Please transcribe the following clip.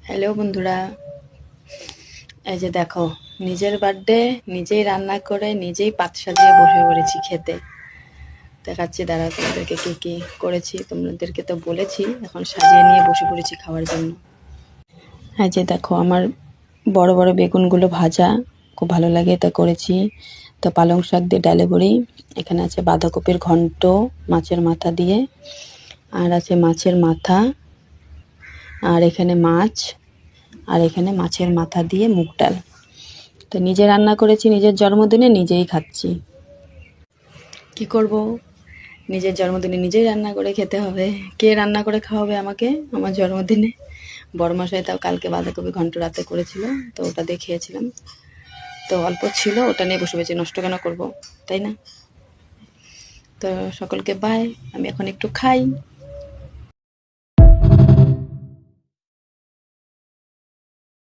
Hello বন্ধুরা, এই যে দেখো, নিজের বার্থডে নিজেই রান্না করে নিজেই পাত সাজিয়ে বসে পড়েছি খেতে। দেখাচ্ছি, দাঁড়া তোমাদেরকে কি কি করেছি। তোমাদেরকে তো বলেছি, এখন সাজিয়ে নিয়ে বসে পড়েছি খাওয়ার জন্য। এই যে দেখো, আমার বড় বড় বেগুনগুলো ভাজা, খুব ভালো লাগে, এটা করেছি। তো পালং শাক দিয়ে ডালে বড়ি, এখানে আছে বাঁধাকপির ঘন্ট মাছের মাথা দিয়ে, আর আছে মাছের মাথা, আর এখানে মাছ, আর এখানে মাছের মাথা দিয়ে মুগ ডাল। তো নিজে রান্না করেছি, নিজের জন্মদিনে নিজেই খাচ্ছি। কি করব, নিজের জন্মদিনে নিজেই রান্না করে খেতে হবে। কে রান্না করে খাওয়াবে আমাকে আমার জন্মদিনে? বড়মশাই তাও কালকে বাঁধাকপি ঘন্ট রাতে করেছিল, তো ওটা দিয়ে খেয়েছিলাম। তো অল্প ছিল, ওটা নিয়ে বসে বসে নষ্ট কেন করব, তাই না? তো সকলকে বাই, আমি এখন একটু খাই।